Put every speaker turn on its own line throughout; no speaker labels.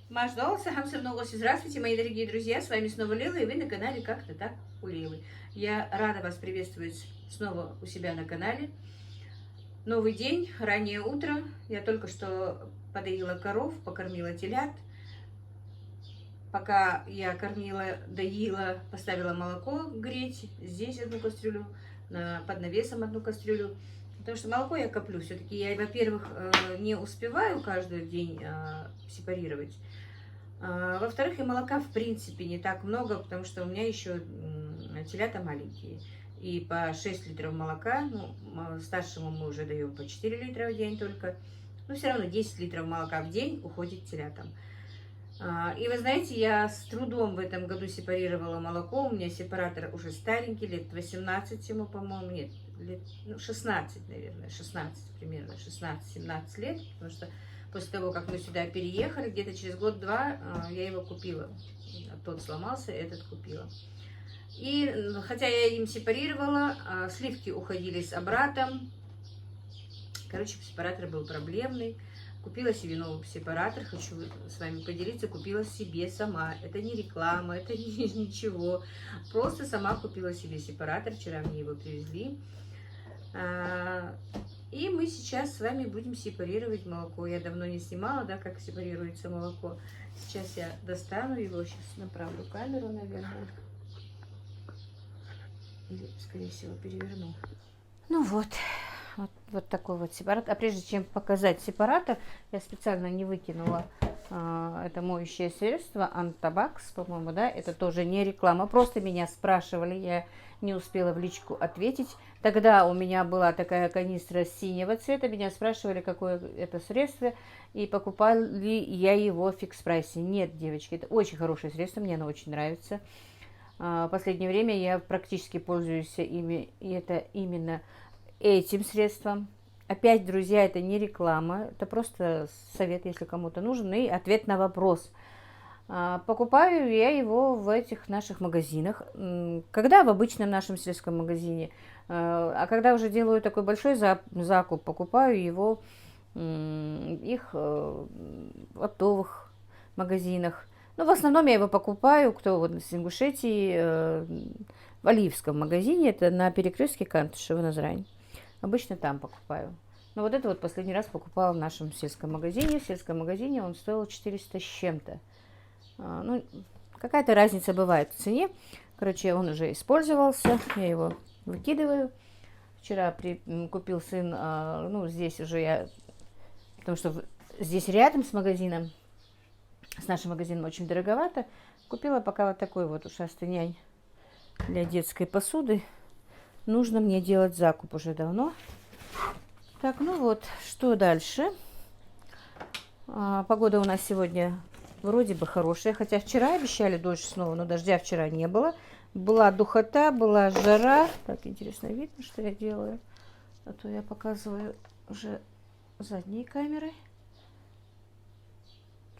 Маш Долса, здравствуйте, мои дорогие друзья, с вами снова Лила, и вы на канале «Как-то так у Лилы». Я рада вас приветствовать снова у себя на канале. Новый день, раннее утро, я только что подоила коров, покормила телят. Пока я кормила, доила, поставила молоко греть, здесь одну кастрюлю, под навесом одну кастрюлю. Потому что молоко я коплю все-таки. Я, во-первых, не успеваю каждый день сепарировать. Во-вторых, и молока в принципе не так много, потому что у меня еще телята маленькие. И по 6 литров молока, ну, старшему мы уже даем по 4 литра в день только. Но все равно 10 литров молока в день уходит телятам. И вы знаете, я с трудом в этом году сепарировала молоко. У меня сепаратор уже старенький, лет 18 ему, по-моему, нет, лет 16, наверное, 16 примерно, 16-17 лет, потому что после того, как мы сюда переехали, где-то через год-два я его купила. Тот сломался, этот купила. И хотя я им сепарировала, сливки уходили с обратом. Короче, сепаратор был проблемный. Купила себе новый сепаратор, хочу с вами поделиться, купила себе сама. Это не реклама, это ничего. Просто сама купила себе сепаратор, вчера мне его привезли. И мы сейчас с вами будем сепарировать молоко. Я давно не снимала, да, как сепарируется молоко. Сейчас я достану его, сейчас направлю камеру, наверное. Или, скорее всего, переверну. Ну вот. Вот такой вот сепаратор. А прежде чем показать сепаратор, я специально не выкинула это моющее средство Антабакс, по-моему, да, это тоже не реклама. Просто меня спрашивали, я не успела в личку ответить. Тогда у меня была такая канистра синего цвета, меня спрашивали, какое это средство, и покупала ли я его в фикс-прайсе. Нет, девочки, это очень хорошее средство, мне оно очень нравится. В последнее время я практически пользуюсь ими, и это именно этим средством. Опять, друзья, это не реклама, это просто совет, если кому-то нужен, и ответ на вопрос. Покупаю я его в этих наших магазинах. Когда в обычном нашем сельском магазине, а когда уже делаю такой большой закуп, покупаю его в их оптовых магазинах. Но в основном я его покупаю, кто вот в Ингушетии, в Оливском магазине, это на перекрестке Кантышева-Назрань. Обычно там покупаю. Но вот это вот последний раз покупала в нашем сельском магазине. В сельском магазине он стоил 400 с чем-то. Ну, какая-то разница бывает в цене. Короче, он уже использовался. Я его выкидываю. Вчера купил сын, ну, здесь уже я... Потому что здесь рядом с магазином, с нашим магазином очень дороговато. Купила пока вот такой вот ушастый нянь для детской посуды. Нужно мне делать закуп уже давно. Так, ну вот, что дальше? Погода у нас сегодня вроде бы хорошая, хотя вчера обещали дождь снова, но дождя вчера не было. Была духота, была жара. Так, интересно, видно, что я делаю? А то я показываю уже задней камерой.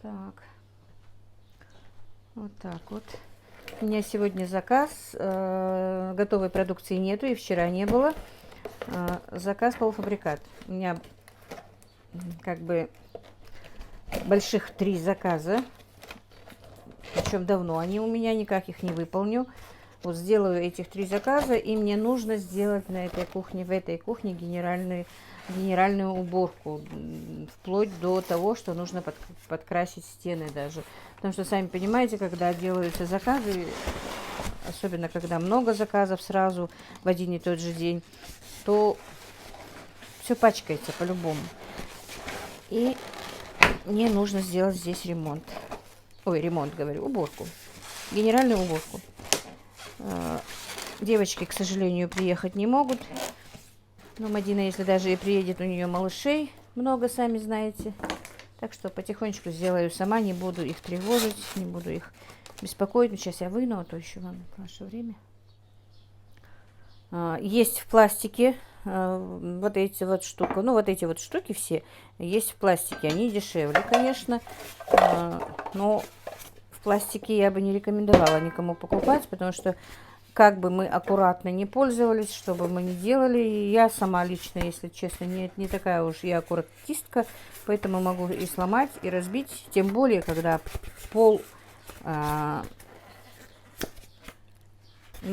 Так, вот так вот. У меня сегодня заказ, готовой продукции нету, и вчера не было. Заказ полуфабрикат. У меня как бы больших 3 заказа, причем давно они у меня, никак их не выполню. Вот сделаю этих 3 заказа, и мне нужно сделать на этой кухне, в этой кухне генеральную уборку, вплоть до того, что нужно подкрасить стены даже. Потому что, сами понимаете, когда делаются заказы, особенно когда много заказов сразу в один и тот же день, то все пачкается по-любому. И мне нужно сделать здесь ремонт. Ой, ремонт, говорю, уборку. Генеральную уборку. Девочки, к сожалению, приехать не могут. Но Мадина, если даже и приедет, у нее малышей много, сами знаете. Так что потихонечку сделаю сама, не буду их тревожить, не буду их беспокоить. Сейчас я выну, а то еще вам ваше время. Есть в пластике вот эти вот штуки, ну вот эти вот штуки все есть в пластике, они дешевле, конечно, но в пластике я бы не рекомендовала никому покупать, потому что как бы мы аккуратно не пользовались, что бы мы ни делали, я сама лично, если честно, не такая уж я аккуратистка, поэтому могу и сломать, и разбить, тем более, когда пол, на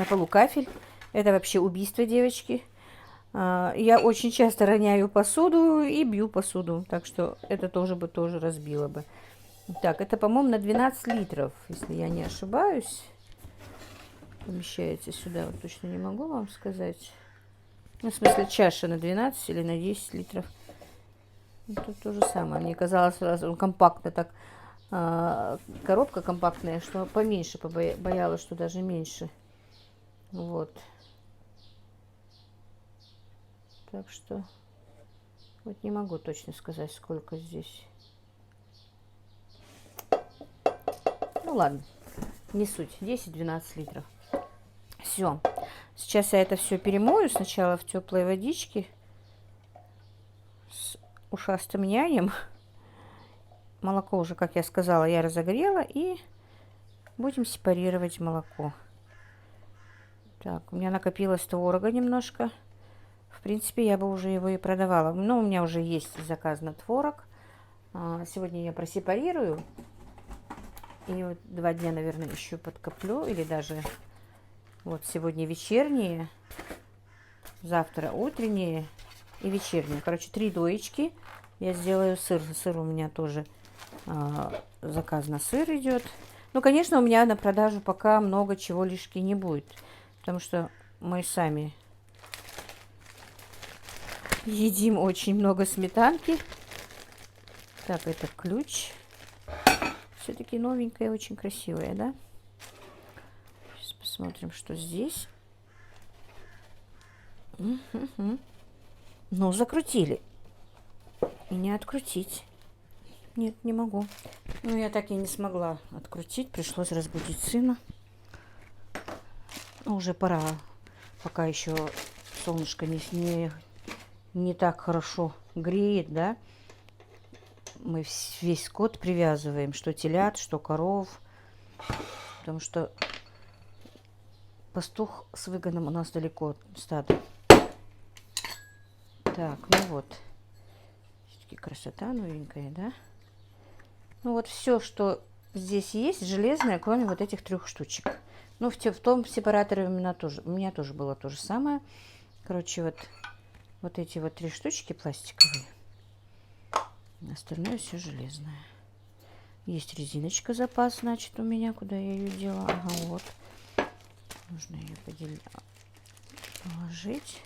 полу кафель, это вообще убийство, девочки. Я очень часто роняю посуду и бью посуду, так что это тоже разбило бы. Так, это, по-моему, на 12 литров, если я не ошибаюсь. Помещается сюда, вот точно не могу вам сказать. Ну, в смысле, чаша на 12 или на 10 литров. Ну, тут то же самое. Мне казалось сразу, он компактно так, коробка компактная, что поменьше, боялась, что даже меньше. Вот. Так что, вот не могу точно сказать, сколько здесь. Ну, ладно, не суть, 10-12 литров. Все. Сейчас я это все перемою сначала в теплой водичке с ушастым нянем. Молоко уже, как я сказала, я разогрела. И будем сепарировать молоко. Так, у меня накопилось творога немножко. В принципе, я бы уже его и продавала. Но у меня уже есть заказ на творог. Сегодня я просепарирую. И вот 2 дня, наверное, еще подкоплю. Или даже... Вот сегодня вечерние, завтра утренние и вечерние. Короче, 3 доечки. Я сделаю сыр. Сыр у меня тоже заказ на сыр идет. Ну, конечно, у меня на продажу пока много чего лишки не будет. Потому что мы сами едим очень много сметанки. Так, это ключ. Все-таки новенькая, очень красивая, да? Посмотрим, что здесь. Ну, закрутили. И не открутить. Нет, не могу. Ну, я так и не смогла открутить. Пришлось разбудить сына. Ну, уже пора. Пока еще солнышко не так хорошо греет, да. Мы весь скот привязываем. Что телят, что коров. Потому что... Пастух с выгоном у нас далеко от стада. Так, ну вот. Все-таки красота новенькая, да? Ну вот все, что здесь есть, железное, кроме вот этих 3 штучек. Ну, в том сепараторе у меня тоже было то же самое. Короче, вот эти вот 3 штучки пластиковые. Остальное все железное. Есть резиночка запас, значит, у меня. Куда я ее делала? Ага, вот. Нужно ее положить,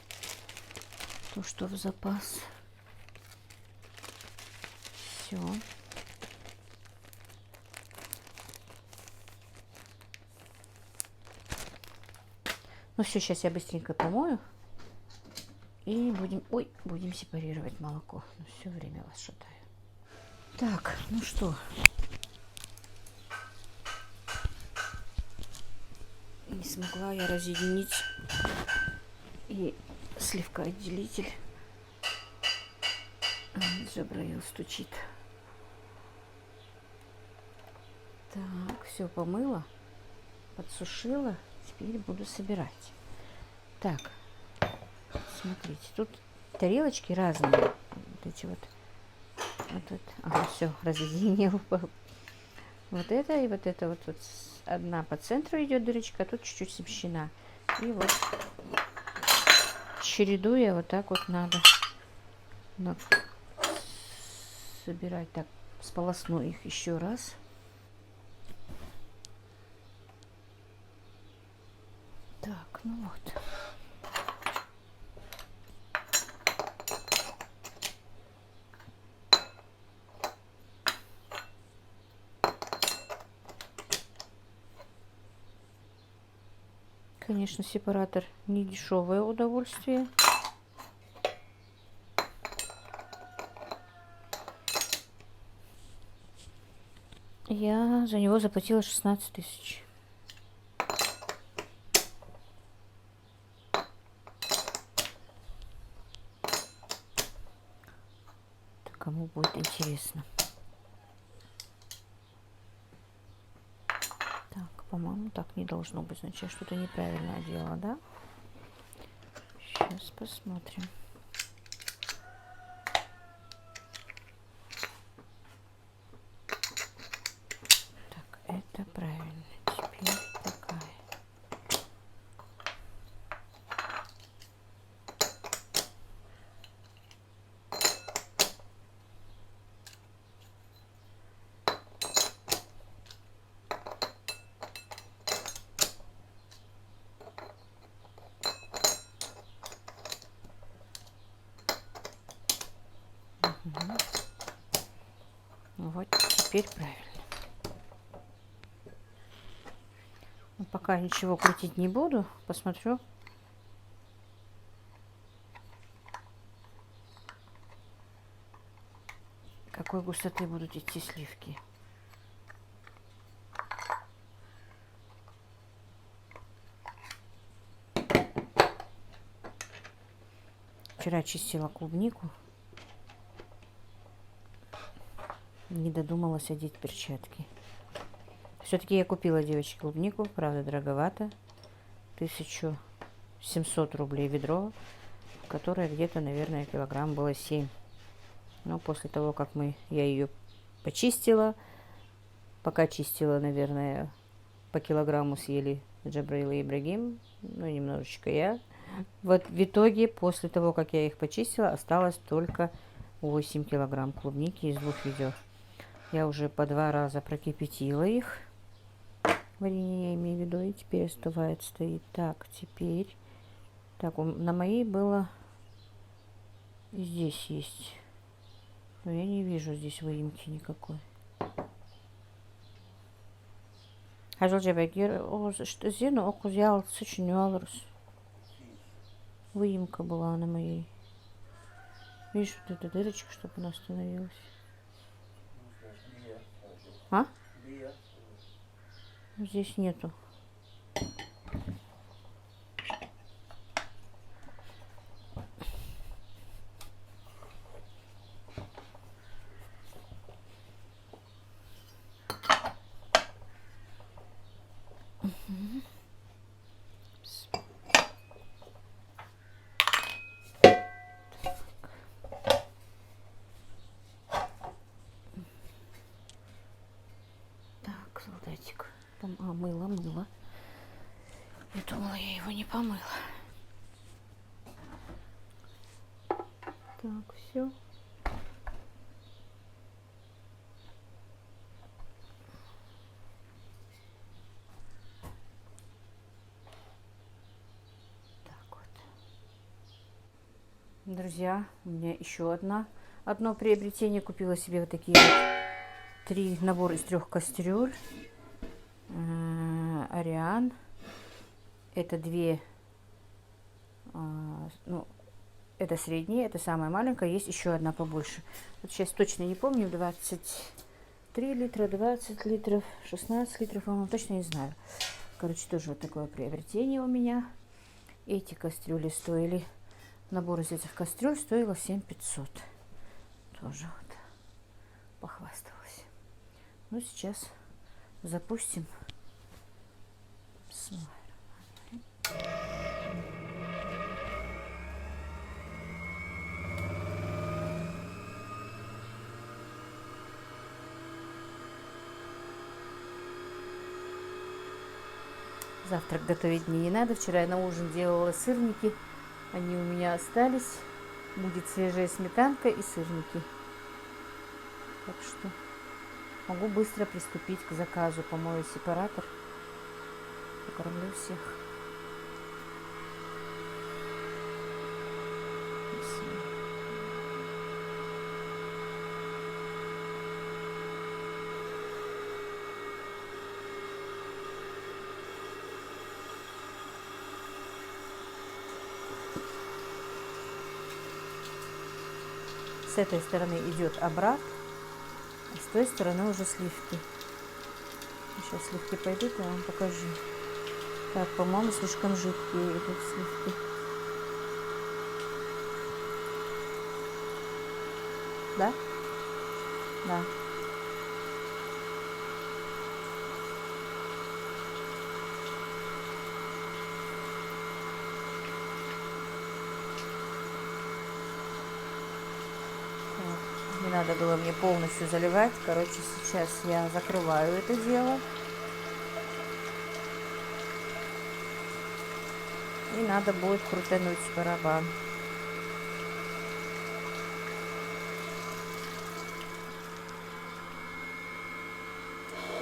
то, что в запас. Все. Ну все, сейчас я быстренько помою. И будем сепарировать молоко. Ну, все время вас шатаю. Так, ну что. Не смогла я разъединить и сливкоотделитель. Джабраил стучит. Так, все помыла, подсушила. Теперь буду собирать. Так, смотрите, тут тарелочки разные. Вот эти вот. Ага, все, разъединил. Вот это и вот это вот одна по центру идет дырочка, а тут чуть-чуть смещена. И вот чередуя, вот так вот надо собирать. Так, сполосну их еще раз. Так, ну вот. Конечно, сепаратор не дешевое удовольствие. Я за него заплатила 16 тысяч. Кому будет интересно. Так. по-моему, так не должно быть. Значит, я что-то неправильно делала, да? Сейчас посмотрим. Так, это правильно. Теперь такая. Вот теперь правильно. Но пока ничего крутить не буду, посмотрю. Какой густоты будут идти сливки. Вчера чистила клубнику. Не додумалась одеть перчатки. Все-таки я купила, девочки, клубнику. Правда, дороговато. 1700 рублей ведро, которое где-то, наверное, килограмм было 7. Но после того, как я ее почистила, пока чистила, наверное, по килограмму съели Джабраил и Ибрагим, ну, немножечко я. Вот в итоге, после того, как я их почистила, осталось только 8 килограмм клубники из 2 ведер. Я уже по 2 раза прокипятила их. Варенье я имею в виду, и теперь остывает, стоит. Так, теперь... Так, на моей было... Здесь есть. Но я не вижу здесь выемки никакой. Выемка была на моей. Видишь, вот эта дырочка, чтобы она остановилась. А? Здесь нету. Так, солдатик. Мыло. Я думала, я его не помыла. Так, все. Друзья, у меня еще одно приобретение. Купила себе вот такие вот набор из 3 кастрюль. Ариан. Это 2, ну, это средняя, это самая маленькая. Есть еще одна побольше. Вот сейчас точно не помню, 23 литра, 20 литров, 16 литров, по-моему, точно не знаю. Короче, тоже вот такое приобретение у меня. Эти кастрюли стоили... Набор из этих кастрюль стоило 7500. Тоже вот похвасталась. Ну, сейчас запустим. Завтрак готовить мне не надо. Вчера я на ужин делала сырники. Они у меня остались. Будет свежая сметанка и сырники. Так что могу быстро приступить к заказу. Помою сепаратор. Покормлю всех. С этой стороны идет обрат, а с той стороны уже сливки. Сейчас сливки пойдут, я вам покажу. Так, по-моему, слишком жидкие идут сливки. Да? Да. надо было мне полностью заливать. Короче, сейчас я закрываю это дело. И надо будет крутануть барабан.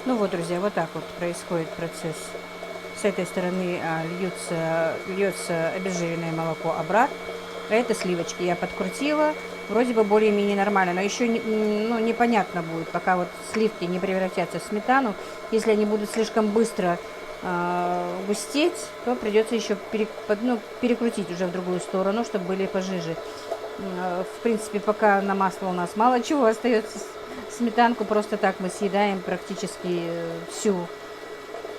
Ну вот, друзья, вот так вот происходит процесс. С этой стороны льется обезжиренное молоко обратно. А это сливочки я подкрутила. Вроде бы более-менее нормально, но еще непонятно будет, пока вот сливки не превратятся в сметану. Если они будут слишком быстро густеть, то придется еще перекрутить уже в другую сторону, чтобы были пожиже. В принципе, пока на масло у нас мало чего остается. Сметанку просто так мы съедаем практически всю.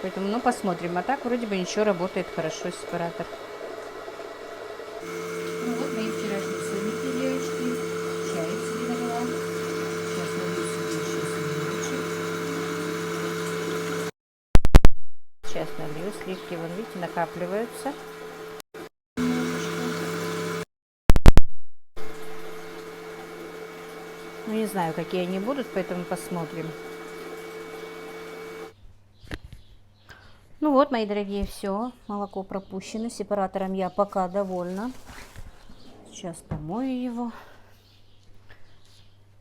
Поэтому, ну, посмотрим. А так вроде бы ничего, работает хорошо сепаратор. Ну вот мои вчерашние сырники, девочки. Чай себе налила. Сейчас налью себе еще сливочек. Сейчас налью. Сливки, вон, видите, накапливаются. Ну, не знаю, какие они будут, поэтому посмотрим. Ну вот, мои дорогие, все. Молоко пропущено. Сепаратором я пока довольна. Сейчас помою его.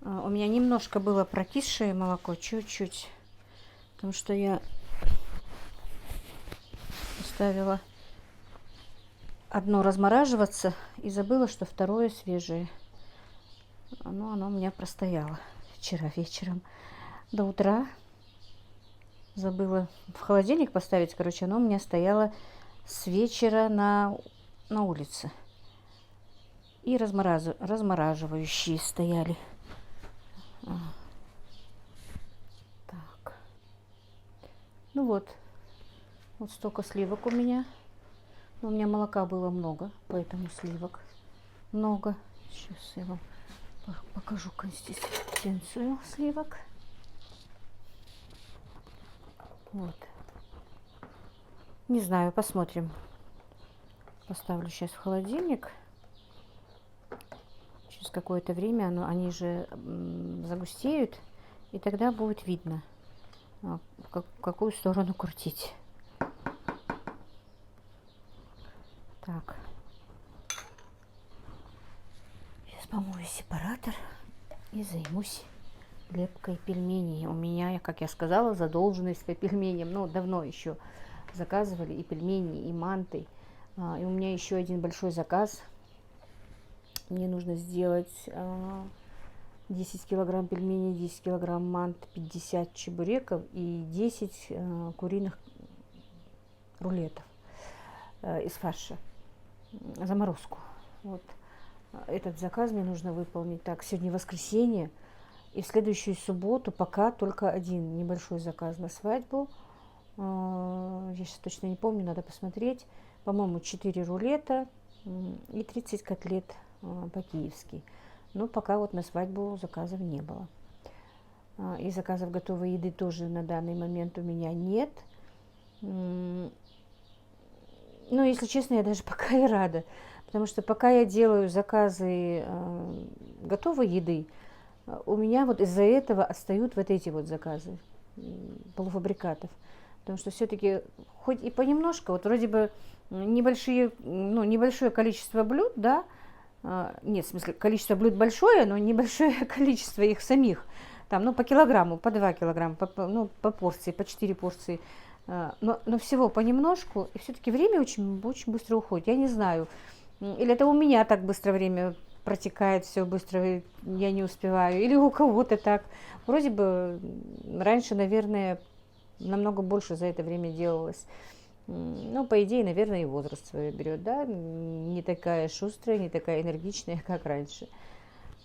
У меня немножко было прокисшее молоко, чуть-чуть. Потому что я оставила одно размораживаться и забыла, что второе свежее. Оно у меня простояло вчера вечером до утра. Забыла в холодильник поставить, короче, оно у меня стояло с вечера на улице. И размораживающие стояли. Так. Ну вот столько сливок у меня. У меня молока было много, поэтому сливок много. Сейчас я вам покажу консистенцию сливок. Вот. Не знаю, посмотрим. Поставлю сейчас в холодильник. Через какое-то время они же загустеют, и тогда будет видно, в какую сторону крутить. Так. Сейчас помою сепаратор и займусь лепкой пельменей. У меня, как я сказала, задолженность по пельменям. Ну, давно еще заказывали и пельмени, и манты. И у меня еще один большой заказ. Мне нужно сделать 10 килограмм пельменей, 10 килограмм мант, 50 чебуреков и 10 куриных рулетов из фарша. Заморозку. Вот. Этот заказ мне нужно выполнить. Так, сегодня воскресенье. И в следующую субботу пока только один небольшой заказ на свадьбу. Я сейчас точно не помню, надо посмотреть. По-моему, 4 рулета и 30 котлет по-киевски. Но пока вот на свадьбу заказов не было. И заказов готовой еды тоже на данный момент у меня нет. Но, если честно, я даже пока и рада. Потому что пока я делаю заказы готовой еды, у меня вот из-за этого отстают вот эти вот заказы полуфабрикатов. Потому что все-таки хоть и понемножку, вот вроде бы небольшое количество блюд, да, нет, в смысле, количество блюд большое, но небольшое количество их самих. Там, по килограмму, по 2 килограмма, по порции, по 4 порции. Но всего понемножку, и все-таки время очень, очень быстро уходит. Я не знаю, или это у меня так быстро время протекает, все быстро, я не успеваю, или у кого-то так. Вроде бы раньше, наверное, намного больше за это время делалось. По идее, наверное, и возраст свое берет, да, не такая шустрая, не такая энергичная, как раньше.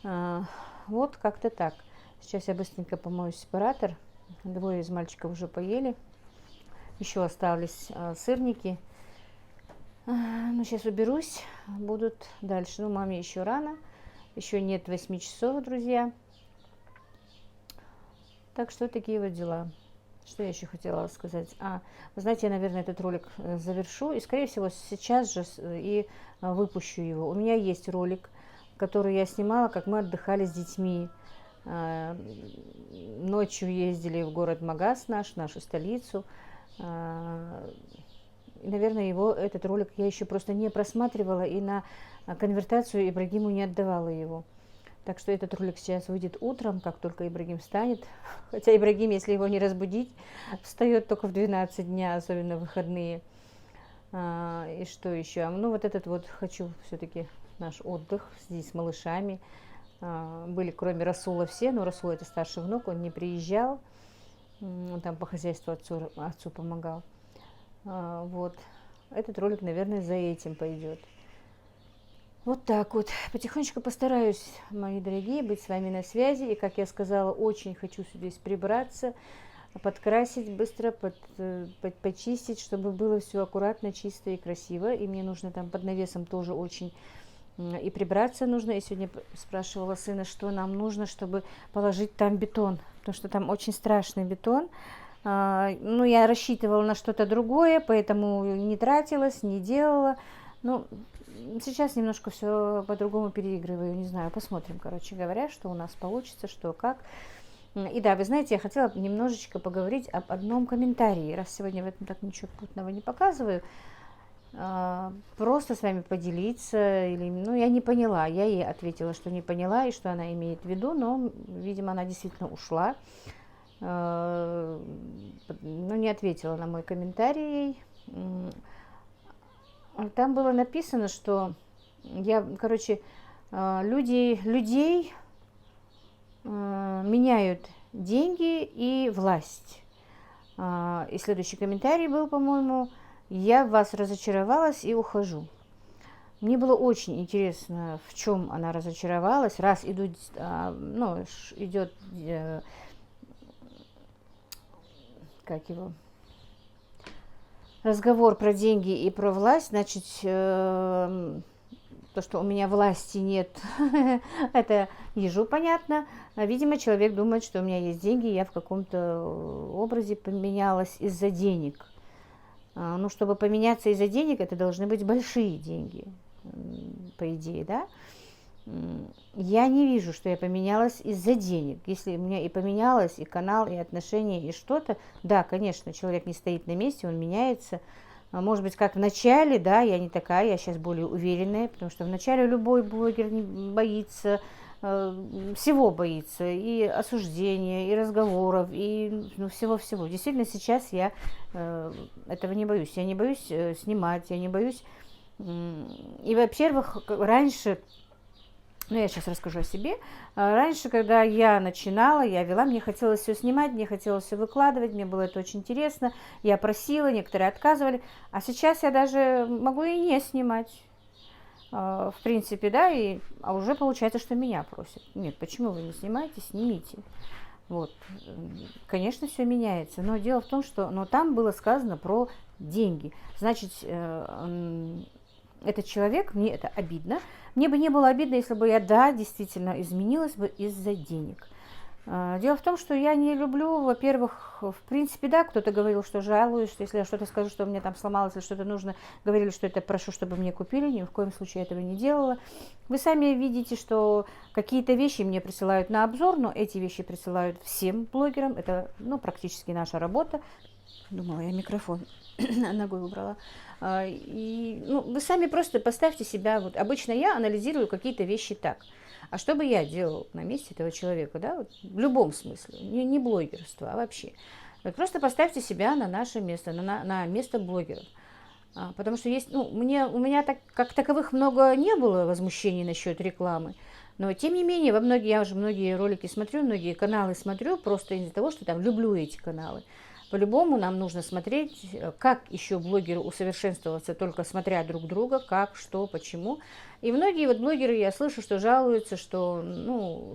Вот как-то так. Сейчас я быстренько помою сепаратор. Двое из мальчиков уже поели. Еще остались сырники. Сейчас уберусь, будут дальше. Маме еще рано. Еще нет 8 часов, друзья. Так что такие вот дела. Что я еще хотела сказать? Вы знаете, я, наверное, этот ролик завершу. И, скорее всего, сейчас же и выпущу его. У меня есть ролик, который я снимала, как мы отдыхали с детьми Ночью ездили в город Магас наш, нашу столицу. И, наверное, этот ролик я еще просто не просматривала и на конвертацию Ибрагиму не отдавала его. Так что этот ролик сейчас выйдет утром, как только Ибрагим встанет. Хотя Ибрагим, если его не разбудить, встает только в 12 дня, особенно в выходные. И что еще? Ну, вот этот вот хочу все-таки наш отдых здесь с малышами. Были кроме Расула все, но Расул это старший внук, он не приезжал. Он там по хозяйству отцу помогал. Вот. Этот ролик, наверное, за этим пойдет. Вот так вот. Потихонечку постараюсь, мои дорогие, быть с вами на связи. И, как я сказала, очень хочу здесь прибраться, подкрасить быстро, почистить, чтобы было все аккуратно, чисто и красиво. И мне нужно там под навесом тоже очень и прибраться нужно. Я сегодня спрашивала сына, что нам нужно, чтобы положить там бетон. Потому что там очень страшный бетон. Ну, я рассчитывала на что-то другое, поэтому не тратилась, не делала. Ну, сейчас немножко все по-другому переигрываю, не знаю, посмотрим, короче говоря, что у нас получится, что как. И да, вы знаете, я хотела немножечко поговорить об одном комментарии, раз сегодня в этом так ничего путного не показываю. Просто с вами поделиться, или, ну, я не поняла, я ей ответила, что не поняла и что она имеет в виду, но, видимо, она действительно ушла. Ну, не ответила на мой комментарий. Там было написано, что я, короче, людей меняют деньги и власть. И следующий комментарий был, по-моему, я в вас разочаровалась и ухожу. Мне было очень интересно, в чем она разочаровалась, раз идет как его, разговор про деньги и про власть, значит, то, что у меня власти нет, это ежу понятно. Видимо, человек думает, что у меня есть деньги, я в каком-то образе поменялась из-за денег. Ну, чтобы поменяться из-за денег, это должны быть большие деньги, по идее, да? Я не вижу, что я поменялась из-за денег. Если у меня и поменялось, и канал, и отношения, и что-то, да, конечно, человек не стоит на месте, он меняется. Может быть, как в начале, да, я не такая, я сейчас более уверенная, потому что в начале любой блогер боится, всего боится, и осуждения, и разговоров, и всего-всего. Действительно, сейчас я этого не боюсь. Я не боюсь снимать, я не боюсь. И, во-первых, раньше... Ну, я сейчас расскажу о себе. Раньше, когда я начинала, я вела, мне хотелось все снимать, мне хотелось все выкладывать, мне было это очень интересно. Я просила, некоторые отказывали. А сейчас я даже могу и не снимать. В принципе, да, а уже получается, что меня просят. Нет, почему вы не снимаете, снимите. Вот. Конечно, все меняется. Но дело в том, что там было сказано про деньги. Значит, этот человек, мне это обидно. Мне бы не было обидно, если бы я, да, действительно изменилась бы из-за денег. Дело в том, что я не люблю, во-первых, в принципе, да, кто-то говорил, что жалуюсь, что если я что-то скажу, что у меня там сломалось или что-то нужно, говорили, что это прошу, чтобы мне купили, ни в коем случае этого не делала. Вы сами видите, что какие-то вещи мне присылают на обзор, но эти вещи присылают всем блогерам, это, практически наша работа. Думала, я микрофон ногой убрала. Вы сами просто поставьте себя, вот обычно я анализирую какие-то вещи так. А что бы я делал на месте этого человека, да, вот, в любом смысле, не блогерство, а вообще. Вот просто поставьте себя на наше место, на место блогеров. Потому что есть, у меня так, как таковых много не было возмущений насчет рекламы. Но, тем не менее, я уже многие ролики смотрю, многие каналы смотрю, просто из-за того, что там люблю эти каналы. По-любому нам нужно смотреть, как еще блогеру усовершенствоваться, только смотря друг друга, как, что, почему. И многие вот блогеры, я слышу, что жалуются, что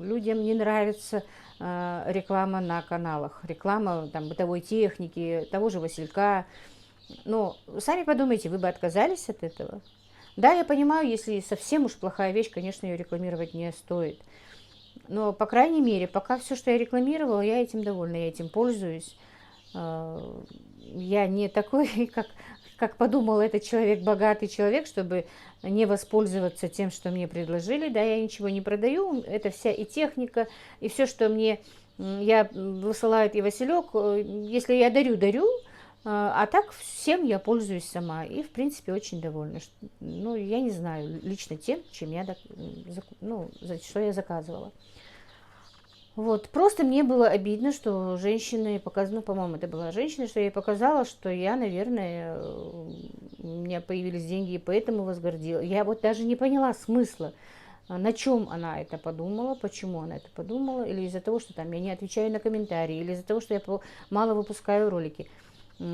людям не нравится реклама на каналах, реклама там, бытовой техники, того же Василька. Но сами подумайте, вы бы отказались от этого? Да, я понимаю, если совсем уж плохая вещь, конечно, ее рекламировать не стоит. Но, по крайней мере, пока все, что я рекламировала, я этим довольна, я этим пользуюсь. Я не такой, как как подумал этот человек, богатый человек, чтобы не воспользоваться тем, что мне предложили. Да, я ничего не продаю, это вся и техника, и все, что мне я высылает и Василек, если я дарю, а так всем я пользуюсь сама. И, в принципе, очень довольна. Ну, я не знаю, лично тем, чем я, ну, что я заказывала. Вот, просто мне было обидно, что женщины показали, ну, по-моему, это была женщина, что я ей показала, что я, наверное, у меня появились деньги, и поэтому возгордилась. Я вот даже не поняла смысла, на чем она это подумала, почему она это подумала, или из-за того, что там я не отвечаю на комментарии, или из-за того, что я мало выпускаю ролики.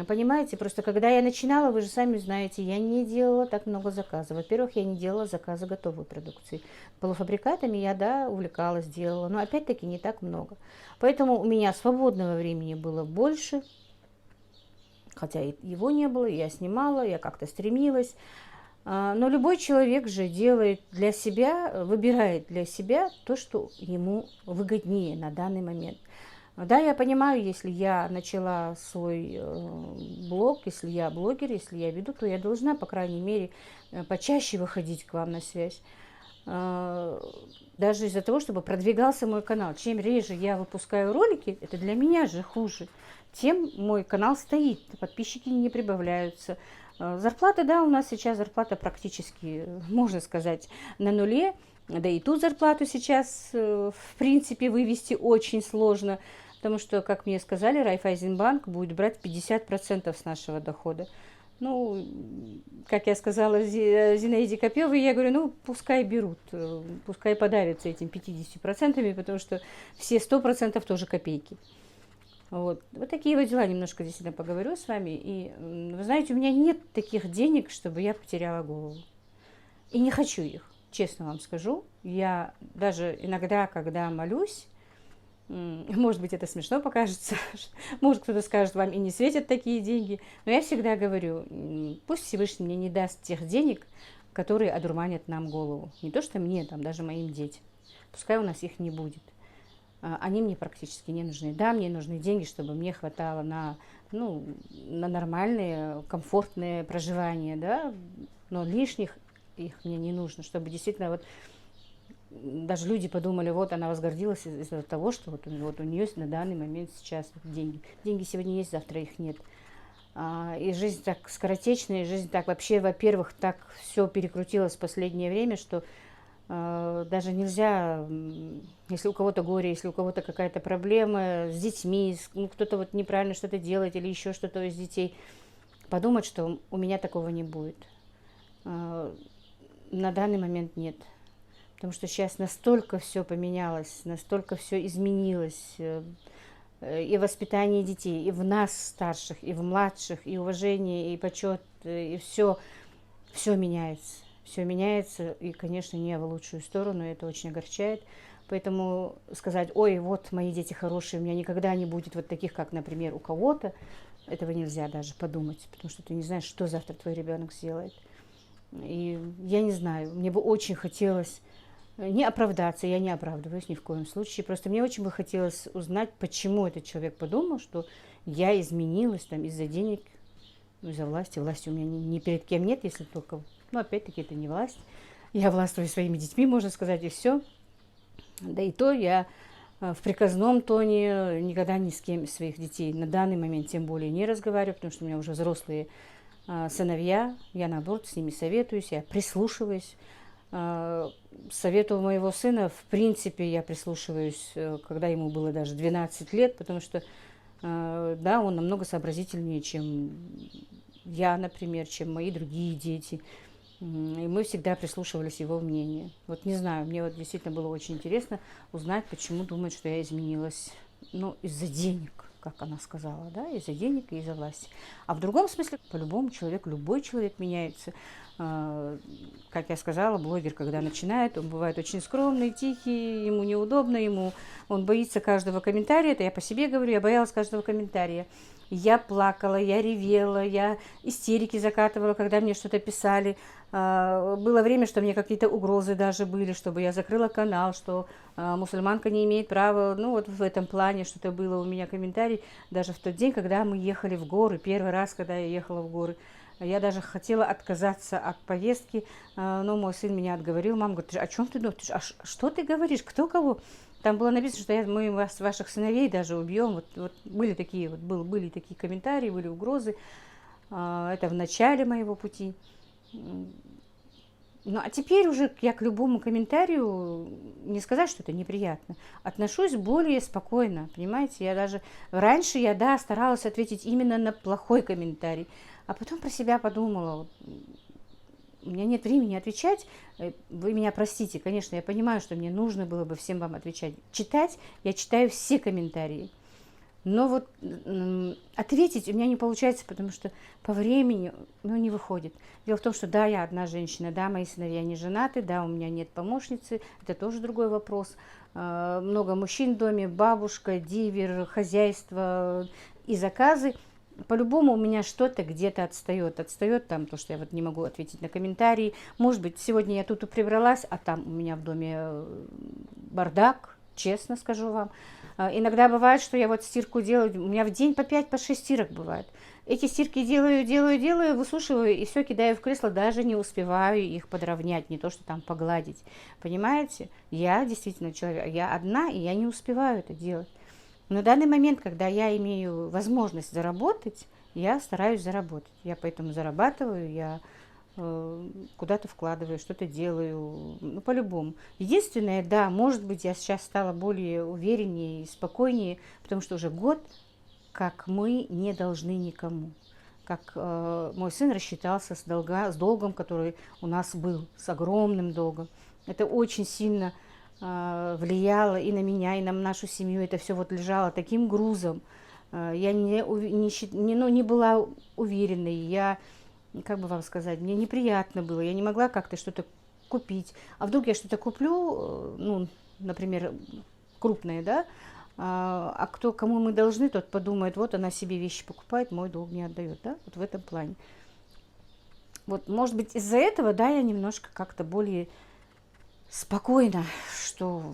Понимаете, просто когда я начинала, вы же сами знаете, я не делала так много заказов. Во-первых, я не делала заказы готовой продукции. Полуфабрикатами я, да, увлекалась, делала, но опять-таки не так много. Поэтому у меня свободного времени было больше, хотя его не было, я снимала, я как-то стремилась. Но любой человек же делает для себя, выбирает для себя то, что ему выгоднее на данный момент. Да, я понимаю, если я начала свой блог, если я блогер, если я веду, то я должна, по крайней мере, почаще выходить к вам на связь. Даже из-за того, чтобы продвигался мой канал. Чем реже я выпускаю ролики, это для меня же хуже, тем мой канал стоит, подписчики не прибавляются. Зарплата, да, у нас сейчас зарплата практически, можно сказать, на нуле. Да и ту зарплату сейчас, в принципе, вывести очень сложно, потому что, как мне сказали, Райфайзенбанк будет брать 50% с нашего дохода. Ну, как я сказала Зинаиде Копьевой, я говорю, ну, пускай берут, пускай подавятся этим 50%, потому что все 100% тоже копейки. Вот такие вот дела, немножко действительно поговорю с вами. И, вы знаете, у меня нет таких денег, чтобы я потеряла голову. И не хочу их. Честно вам скажу, я даже иногда, когда молюсь, может быть, это смешно покажется, может, кто-то скажет, вам и не светят такие деньги, но я всегда говорю, пусть Всевышний мне не даст тех денег, которые одурманят нам голову. Не то, что мне, там, даже моим детям. Пускай у нас их не будет. Они мне практически не нужны. Да, мне нужны деньги, чтобы мне хватало на нормальное, комфортное проживание, да, но лишних их мне не нужно, чтобы действительно вот даже люди подумали, вот она возгордилась из-за того, что вот у нее на данный момент сейчас деньги. Деньги сегодня есть, завтра их нет. И жизнь так скоротечная, и жизнь так вообще, во-первых, так все перекрутилось в последнее время, что даже нельзя, если у кого-то горе, если у кого-то какая-то проблема с детьми, кто-то вот неправильно что-то делает или еще что-то из детей, подумать, что у меня такого не будет. На данный момент нет. Потому что сейчас настолько все поменялось, настолько все изменилось. И воспитание детей, и в нас старших, и в младших, и уважение, и почет, и все меняется. Все меняется, и, конечно, не в лучшую сторону, это очень огорчает. Поэтому сказать, ой, вот мои дети хорошие, у меня никогда не будет вот таких, как, например, у кого-то, этого нельзя даже подумать, потому что ты не знаешь, что завтра твой ребенок сделает. И я не знаю, мне бы очень хотелось не оправдаться, я не оправдываюсь ни в коем случае, просто мне очень бы хотелось узнать, почему этот человек подумал, что я изменилась там из-за денег, из-за власти. Власти у меня ни перед кем нет, если только, опять-таки, это не власть. Я властвую своими детьми, можно сказать, и все. Да и то я в приказном тоне никогда ни с кем из своих детей на данный момент тем более не разговариваю, потому что у меня уже взрослые сыновья, я наоборот с ними советуюсь, я прислушиваюсь. Совету моего сына, в принципе, я прислушиваюсь, когда ему было даже 12 лет, потому что, да, он намного сообразительнее, чем я, например, чем мои другие дети. И мы всегда прислушивались его мнению. Вот не знаю, мне вот действительно было очень интересно узнать, почему думает, что я изменилась. Ну, из-за денег, как она сказала, да, из-за денег и из-за власти. А в другом смысле, по-любому человек, любой человек меняется. Как я сказала, блогер, когда начинает, он бывает очень скромный, тихий, ему неудобно, он боится каждого комментария. Это я по себе говорю, я боялась каждого комментария. Я плакала, я ревела, я истерики закатывала, когда мне что-то писали. Было время, что мне какие-то угрозы даже были, чтобы я закрыла канал, что мусульманка не имеет права. Ну, вот в этом плане что-то было у меня комментарий. Даже в тот день, когда мы ехали в горы, первый раз, когда я ехала в горы, Я даже хотела отказаться от повестки, но мой сын меня отговорил. Мама говорит: о чем ты думаешь? Что ты говоришь? Кто кого? Там было написано, что мы ваших сыновей даже убьем. Вот были такие, были такие комментарии, были угрозы. Это в начале моего пути. Ну, а теперь уже я к любому комментарию, не сказать, что это неприятно, отношусь более спокойно, понимаете? Раньше я, да, старалась ответить именно на плохой комментарий, а потом про себя подумала: у меня нет времени отвечать, вы меня простите, конечно, я понимаю, что мне нужно было бы всем вам отвечать. Читать, я читаю все комментарии. Но вот ответить у меня не получается, потому что по времени, не выходит. Дело в том, что да, я одна женщина, да, мои сыновья не женаты, да, у меня нет помощницы, это тоже другой вопрос. Много мужчин в доме, бабушка, дивер, хозяйство и заказы. По-любому у меня что-то где-то отстает. Отстает там то, что я вот не могу ответить на комментарии. Может быть, сегодня я тут прибралась, а там у меня в доме бардак, честно скажу вам. Иногда бывает, что я вот стирку делаю, у меня в день по 5, по 6 стирок бывает. Эти стирки делаю, высушиваю и все кидаю в кресло, даже не успеваю их подровнять, не то что там погладить. Понимаете? Я действительно человек, я одна, и я не успеваю это делать. На данный момент, когда я имею возможность заработать, я стараюсь заработать. Я поэтому зарабатываю, я куда-то вкладываю, что-то делаю, по-любому. Единственное, да, может быть, я сейчас стала более увереннее и спокойнее, потому что уже год, как мы не должны никому. Как мой сын рассчитался с долгом, который у нас был, с огромным долгом. Это очень сильно влияло и на меня, и на нашу семью. Это все вот лежало таким грузом. Я не была уверенной, я, как бы вам сказать, мне неприятно было, я не могла как-то что-то купить. А вдруг я что-то куплю, например, крупное, да, кому мы должны, тот подумает: вот она себе вещи покупает, мой долг не отдает, да, вот в этом плане. Вот, может быть, из-за этого, да, я немножко как-то более спокойно, что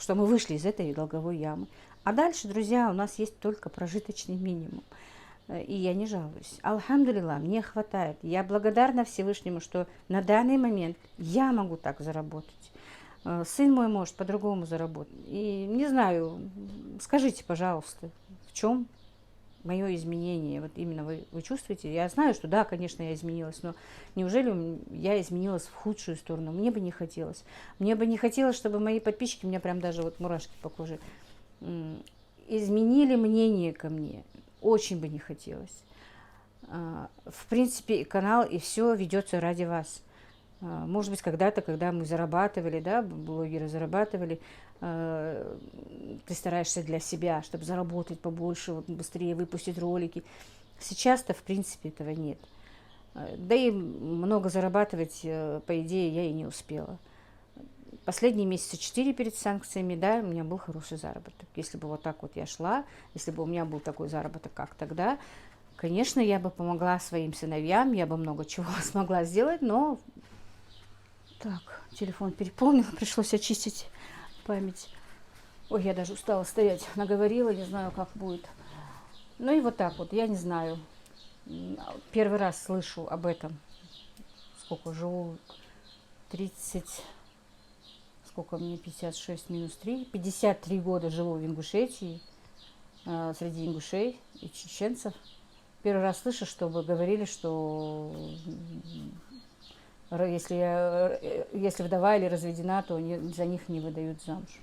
мы вышли из этой долговой ямы. А дальше, друзья, у нас есть только прожиточный минимум. И я не жалуюсь. Алхамдулилла, мне хватает. Я благодарна Всевышнему, что на данный момент я могу так заработать. Сын мой может по-другому заработать. И не знаю, скажите, пожалуйста, в чем мое изменение? Вот именно вы чувствуете? Я знаю, что да, конечно, я изменилась, но неужели я изменилась в худшую сторону? Мне бы не хотелось. Мне бы не хотелось, чтобы мои подписчики, у меня прям даже вот мурашки по коже, изменили мнение ко мне. Очень бы не хотелось. В принципе, канал и все ведется ради вас. Может быть, когда-то, когда мы зарабатывали, да, блогеры зарабатывали, ты стараешься для себя, чтобы заработать побольше, вот, быстрее выпустить ролики. Сейчас-то, в принципе, этого нет. Да и много зарабатывать, по идее, я и не успела. Последние месяца 4 перед санкциями, да, у меня был хороший заработок. Если бы вот так вот я шла, если бы у меня был такой заработок, как тогда, конечно, я бы помогла своим сыновьям, я бы много чего смогла сделать, но... Так, телефон переполнил, пришлось очистить память. Ой, я даже устала стоять, наговорила, не знаю, как будет. Ну и вот так вот, я не знаю. Первый раз слышу об этом. Сколько живу? 30... Сколько мне? 56 минус 3. 53 года живу в Ингушетии, среди ингушей и чеченцев. Первый раз слышу, чтобы говорили, что если вдова или разведена, то за них не выдают замуж.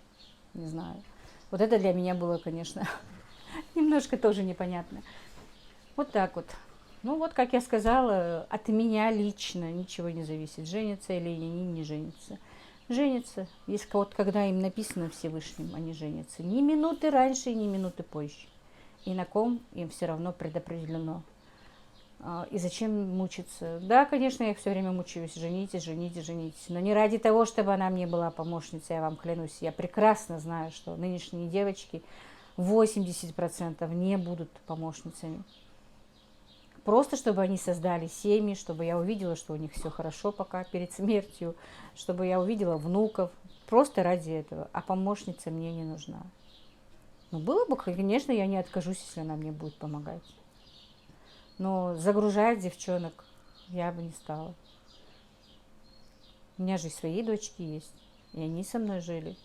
Не знаю. Вот это для меня было, конечно, немножко тоже непонятно. Вот так вот. Ну вот, как я сказала, от меня лично ничего не зависит. Женятся или они не женятся. Женятся, если вот когда им написано Всевышним, они женятся. Ни минуты раньше, ни минуты позже. И на ком им все равно предопределено. И зачем мучиться? Да, конечно, я все время мучаюсь. Женитесь, женитесь, женитесь. Но не ради того, чтобы она мне была помощницей, я вам клянусь. Я прекрасно знаю, что нынешние девочки 80% не будут помощницами. Просто чтобы они создали семьи, чтобы я увидела, что у них все хорошо пока перед смертью, чтобы я увидела внуков. Просто ради этого. А помощница мне не нужна. Ну, было бы, конечно, я не откажусь, если она мне будет помогать. Но загружать девчонок я бы не стала. У меня же и свои дочки есть, и они со мной жили.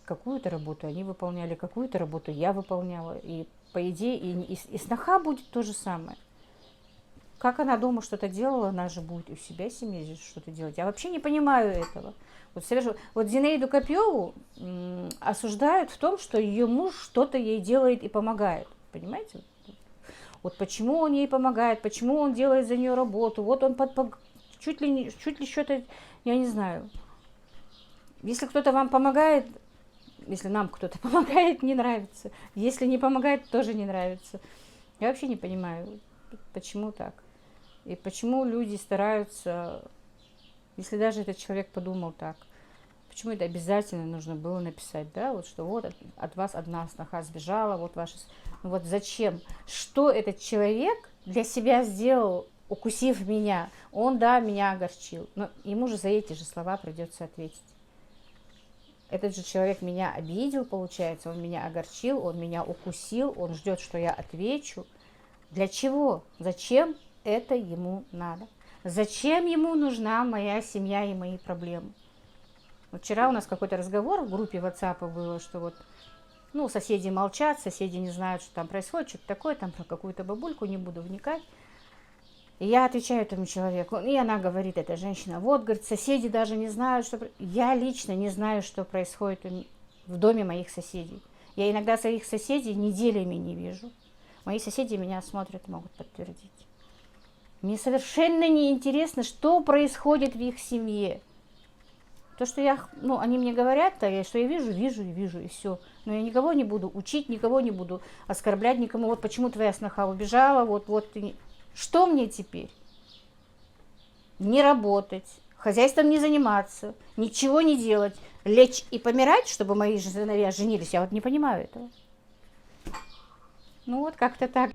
Какую-то работу они выполняли, какую-то работу я выполняла. И по идее, и сноха будет то же самое. Как она дома что-то делала, она же будет у себя в семье что-то делать. Я вообще не понимаю этого. Вот Зинаиду Копьеву осуждают в том, что ее муж что-то ей делает и помогает. Понимаете? Вот почему он ей помогает, почему он делает за нее работу. Вот он чуть ли что-то, я не знаю. Если кто-то вам помогает, если нам кто-то помогает, не нравится. Если не помогает, тоже не нравится. Я вообще не понимаю, почему так. И почему люди стараются, если даже этот человек подумал так, почему это обязательно нужно было написать, да, вот что вот от вас одна сноха сбежала, вот ваша... Ну вот зачем? Что этот человек для себя сделал, укусив меня? Он, да, меня огорчил, но ему же за эти же слова придется ответить. Этот же человек меня обидел, получается, он меня огорчил, он меня укусил, он ждет, что я отвечу. Для чего? Зачем это ему надо? Зачем ему нужна моя семья и мои проблемы? Вот вчера у нас какой-то разговор в группе WhatsApp было, что вот, ну, соседи молчат, соседи не знают, что там происходит, что-то такое, там про какую-то бабульку, не буду вникать. И я отвечаю этому человеку, и она говорит, эта женщина, вот, говорит, соседи даже не знают, что... Я лично не знаю, что происходит в доме моих соседей. Я иногда своих соседей неделями не вижу. Мои соседи меня смотрят, могут подтвердить. Мне совершенно не интересно, что происходит в их семье. То, что они мне говорят, что я вижу, и все. Но я никого не буду учить, никого не буду оскорблять, никому. Вот почему твоя сноха убежала, вот ты... Что мне теперь? Не работать, хозяйством не заниматься, ничего не делать, лечь и помирать, чтобы мои сыновья женились? Я вот не понимаю этого. Ну вот как-то так.